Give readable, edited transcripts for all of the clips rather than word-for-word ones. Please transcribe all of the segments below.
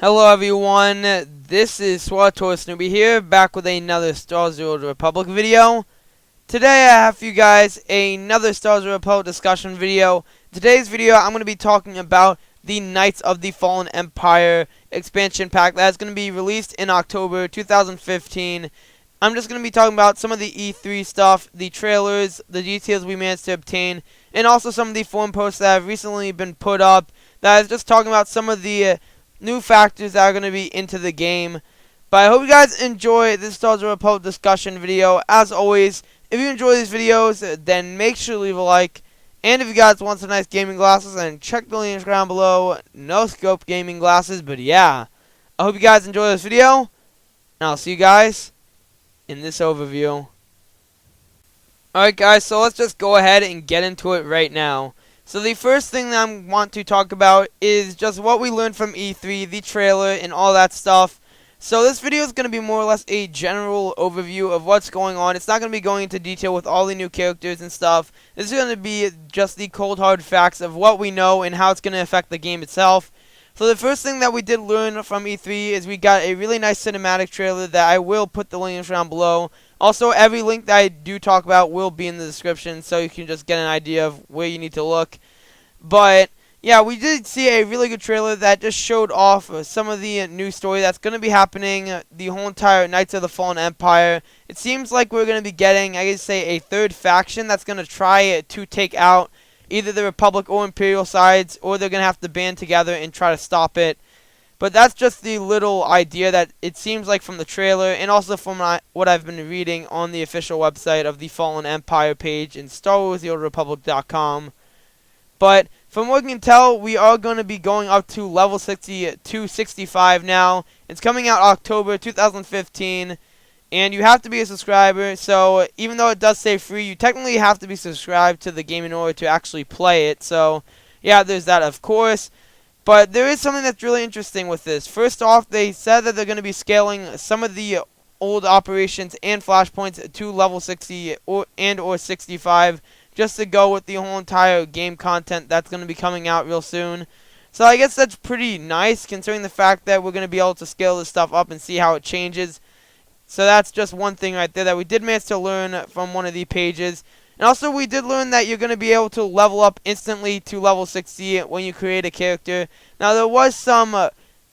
Hello everyone, this is SWTOR Snoopy here, back with another Star Wars The Old Republic video. Today I have for you guys another Star Wars The Republic discussion video. Today's video I'm going to be talking about the Knights of the Fallen Empire expansion pack that is going to be released in October 2015. I'm just going to be talking about some of the E3 stuff, the trailers, the details we managed to obtain, and also some of the forum posts that have recently been put up that is just talking about some of the new factors that are going to be into the game. But I hope you guys enjoy this Star Wars Republic discussion video. As always, if you enjoy these videos, then make sure to leave a like. And if you guys want some nice gaming glasses, then check the links down below. No scope gaming glasses, but yeah. I hope you guys enjoy this video, and I'll see you guys in this overview. Alright guys, so let's just go ahead and get into it right now. So the first thing that I want to talk about is just what we learned from E3, the trailer, and all that stuff. So this video is going to be more or less a general overview of what's going on. It's not going to be going into detail with all the new characters and stuff. This is going to be just the cold hard facts of what we know and how it's going to affect the game itself. So the first thing that we did learn from E3 is we got a really nice cinematic trailer that I will put the links down below. Also, every link that I do talk about will be in the description, so you can just get an idea of where you need to look. But yeah, we did see a really good trailer that just showed off some of the new story that's going to be happening, the whole entire Knights of the Fallen Empire. It seems like we're going to be getting, I guess say, a third faction that's going to try to take out either the Republic or Imperial sides, or they're going to have to band together and try to stop it. But that's just the little idea that it seems like from the trailer, and also from what I've been reading on the official website of the Fallen Empire page in StarWarsTheOldRepublic.com. But from what we can tell, we are going to be going up to level 60 to 65 now. It's coming out October 2015, and you have to be a subscriber. So even though it does say free, you technically have to be subscribed to the game in order to actually play it. So yeah, there's that, of course. But there is something that's really interesting with this. First off, they said that they're going to be scaling some of the old operations and flashpoints to level 60 or 65, just to go with the whole entire game content that's going to be coming out real soon. So I guess that's pretty nice, considering the fact that we're going to be able to scale this stuff up and see how it changes. So that's just one thing right there that we did manage to learn from one of the pages. And also we did learn that you're going to be able to level up instantly to level 60 when you create a character. Now there was some,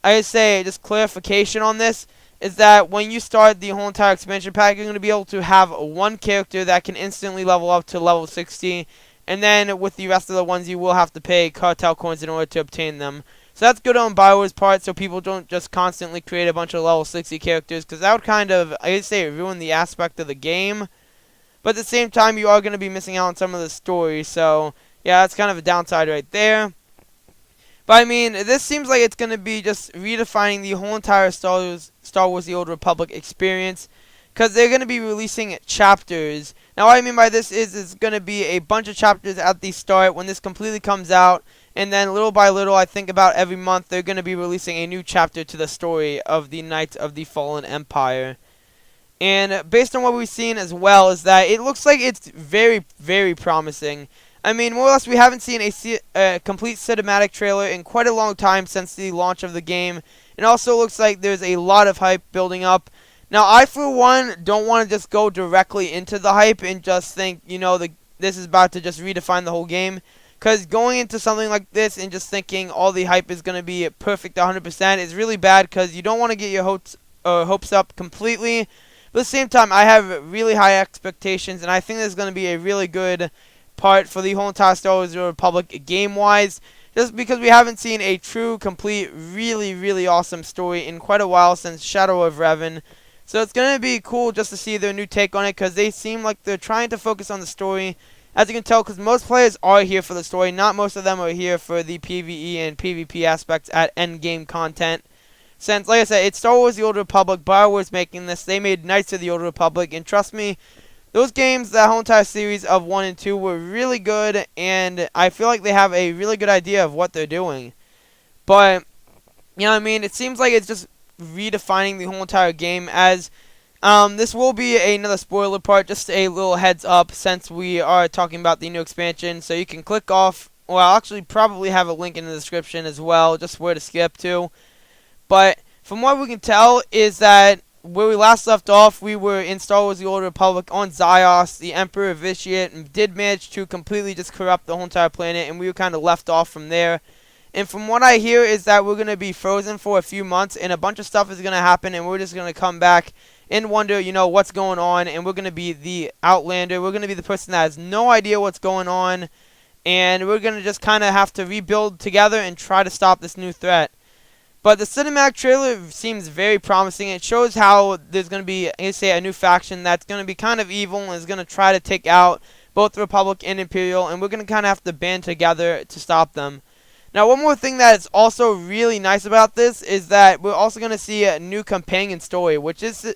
I say, just clarification on this, is that when you start the whole entire expansion pack, you're going to be able to have one character that can instantly level up to level 60. And then with the rest of the ones, you will have to pay cartel coins in order to obtain them. So that's good on BioWare's part, so people don't just constantly create a bunch of level 60 characters, because that would kind of, I say, ruin the aspect of the game. But at the same time, you are going to be missing out on some of the story, so yeah, that's kind of a downside right there. But I mean, this seems like it's going to be just redefining the whole entire Star Wars The Old Republic experience, because they're going to be releasing chapters. Now what I mean by this is it's going to be a bunch of chapters at the start when this completely comes out, and then little by little, I think about every month, they're going to be releasing a new chapter to the story of the Knights of the Fallen Empire. And based on what we've seen as well, is that it looks like it's very, very promising. I mean, more or less, we haven't seen a complete cinematic trailer in quite a long time since the launch of the game. It also looks like there's a lot of hype building up. Now, I, for one, don't want to just go directly into the hype and just think, you know, this is about to just redefine the whole game. Because going into something like this and just thinking all the hype is going to be perfect 100% is really bad, because you don't want to get your hopes up completely. But at the same time, I have really high expectations, and I think this is going to be a really good part for the whole entire Star Wars The Republic game-wise, just because we haven't seen a true, complete, really, really awesome story in quite a while since Shadow of Revan. So it's going to be cool just to see their new take on it, because they seem like they're trying to focus on the story, as you can tell, because most players are here for the story. Not most of them are here for the PvE and PvP aspects at endgame content. Since, like I said, it's Star Wars The Old Republic, BioWare's making this. They made Knights of the Old Republic, and trust me, those games, that whole entire series of 1 and 2 were really good, and I feel like they have a really good idea of what they're doing. But, you know what I mean, it seems like it's just redefining the whole entire game, as this will be another spoiler part, just a little heads up, since we are talking about the new expansion, so you can click off, well, I'll actually probably have a link in the description as well, just where to skip to. But from what we can tell is that where we last left off, we were in Star Wars The Old Republic on Zyos. The Emperor Vitiate did manage to completely just corrupt the whole entire planet, and we were kind of left off from there. And from what I hear is that we're going to be frozen for a few months, and a bunch of stuff is going to happen, and we're just going to come back and wonder, what's going on, and we're going to be the Outlander. We're going to be the person that has no idea what's going on, and we're going to just kind of have to rebuild together and try to stop this new threat. But the cinematic trailer seems very promising. It shows how there's going to be, a new faction that's going to be kind of evil and is going to try to take out both the Republic and Imperial, and we're going to kind of have to band together to stop them. Now, one more thing that is also really nice about this is that we're also going to see a new companion story, which is,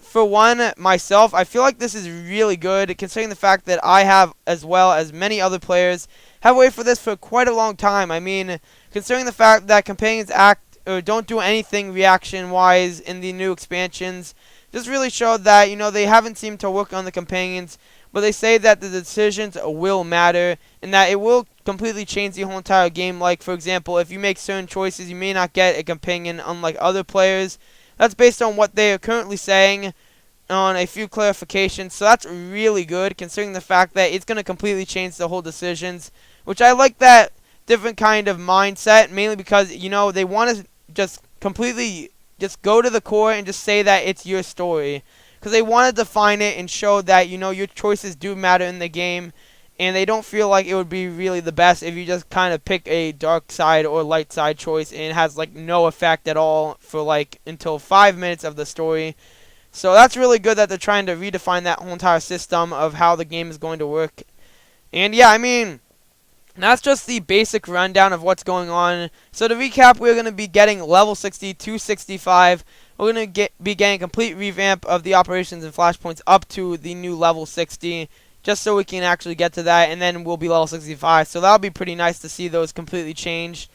for one, myself, I feel like this is really good, considering the fact that I have, as well as many other players, have waited for this for quite a long time. I mean, considering the fact that companions act or don't do anything reaction-wise in the new expansions, just really showed that, they haven't seemed to work on the companions, but they say that the decisions will matter, and that it will completely change the whole entire game. Like, for example, if you make certain choices, you may not get a companion, unlike other players. That's based on what they are currently saying on a few clarifications, so that's really good, considering the fact that it's going to completely change the whole decisions, which I like that different kind of mindset, mainly because, they want to just completely just go to the core and just say that it's your story, because they want to define it and show that, your choices do matter in the game, and they don't feel like it would be really the best if you just kind of pick a dark side or light side choice and it has like no effect at all for like until 5 minutes of the story. So that's really good that they're trying to redefine that whole entire system of how the game is going to work. And yeah, I mean, that's just the basic rundown of what's going on. So to recap, we're going to be getting level 60 to 65. We're going to be getting a complete revamp of the operations and flashpoints up to the new level 60, just so we can actually get to that, and then we'll be level 65. So that'll be pretty nice to see those completely changed.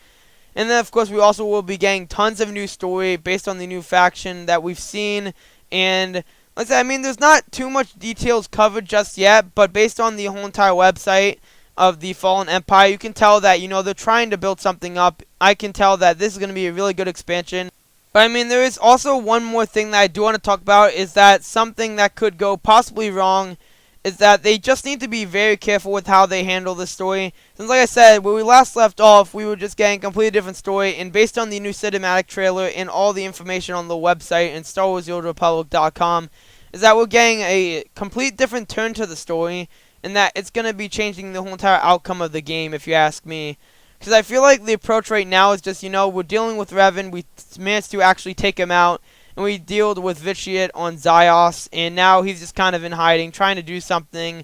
And then, of course, we also will be getting tons of new story based on the new faction that we've seen. And like I said, I mean, there's not too much details covered just yet, but based on the whole entire website of the Fallen Empire, you can tell that, they're trying to build something up. I can tell that this is going to be a really good expansion. But I mean, there is also one more thing that I do want to talk about, is that something that could go possibly wrong is that they just need to be very careful with how they handle the story. Since, like I said, where we last left off, we were just getting a completely different story, and based on the new cinematic trailer and all the information on the website and StarWarsTheOldRepublic.com, is that we're getting a complete different turn to the story, and that it's going to be changing the whole entire outcome of the game, if you ask me. Because I feel like the approach right now is just, we're dealing with Revan, we managed to actually take him out, and we dealt with Vitiate on Zyos, and now he's just kind of in hiding, trying to do something.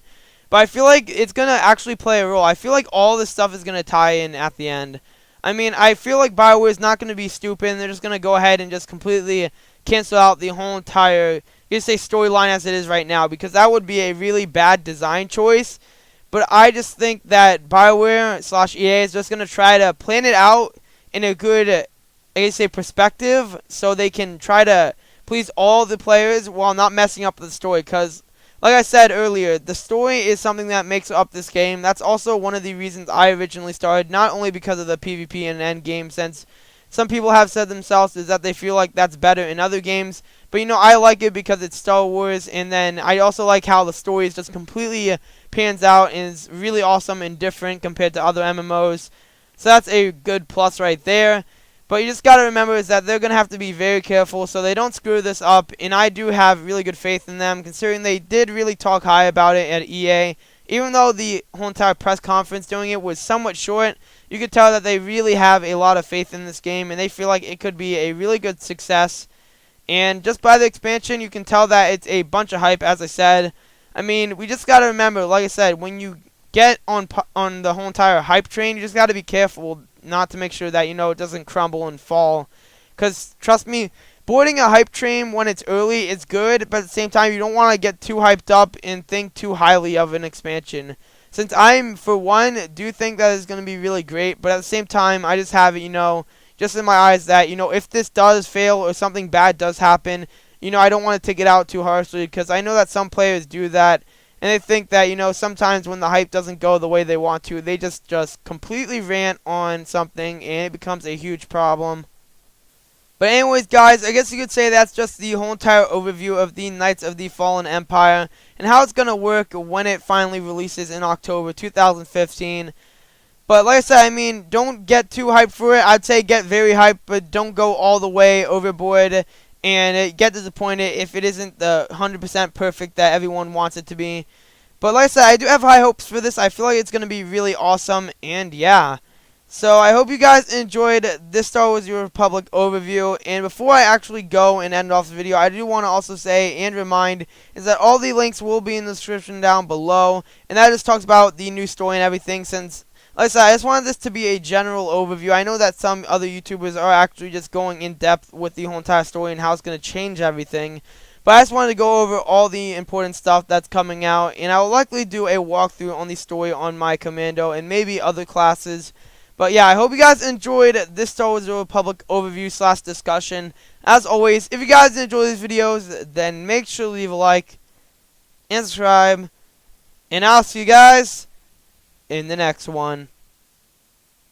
But I feel like it's going to actually play a role. I feel like all this stuff is going to tie in at the end. I mean, I feel like BioWare is not going to be stupid, and they're just going to go ahead and just completely cancel out the whole entire, storyline as it is right now, because that would be a really bad design choice. But I just think that BioWare/EA is just going to try to plan it out in a good, perspective, so they can try to please all the players while not messing up the story. Because, like I said earlier, the story is something that makes up this game. That's also one of the reasons I originally started, not only because of the PvP and endgame, since some people have said themselves is that they feel like that's better in other games. But, I like it because it's Star Wars, and then I also like how the story is just completely pans out and is really awesome and different compared to other MMOs. So that's a good plus right there. But you just got to remember is that they're going to have to be very careful so they don't screw this up. And I do have really good faith in them, considering they did really talk high about it at EA. Even though the whole entire press conference doing it was somewhat short, you could tell that they really have a lot of faith in this game, and they feel like it could be a really good success. And just by the expansion, you can tell that it's a bunch of hype, as I said. I mean, we just got to remember, like I said, when you get on the whole entire hype train, you just got to be careful not to make sure that, it doesn't crumble and fall. Because, trust me, boarding a hype train when it's early is good, but at the same time, you don't want to get too hyped up and think too highly of an expansion. Since I'm, for one, do think that it's going to be really great, but at the same time, I just have it, just in my eyes that, if this does fail or something bad does happen, I don't want to take it out too harshly, because I know that some players do that, and they think that, sometimes when the hype doesn't go the way they want to, they just completely rant on something, and it becomes a huge problem. But anyways, guys, I guess you could say that's just the whole entire overview of the Knights of the Fallen Empire and how it's going to work when it finally releases in October 2015. But like I said, I mean, don't get too hyped for it. I'd say get very hyped, but don't go all the way overboard and get disappointed if it isn't the 100% perfect that everyone wants it to be. But like I said, I do have high hopes for this. I feel like it's going to be really awesome, and yeah. So I hope you guys enjoyed this Star Wars: The Old Republic overview. And before I actually go and end off the video, I do want to also say and remind is that all the links will be in the description down below. And that just talks about the new story and everything, since like I said, I just wanted this to be a general overview. I know that some other YouTubers are actually just going in depth with the whole entire story and how it's going to change everything. But I just wanted to go over all the important stuff that's coming out. And I will likely do a walkthrough on the story on my Commando and maybe other classes. But yeah, I hope you guys enjoyed this Star Wars: The Old Republic overview / discussion. As always, if you guys enjoy these videos, then make sure to leave a like and subscribe. And I'll see you guys in the next one.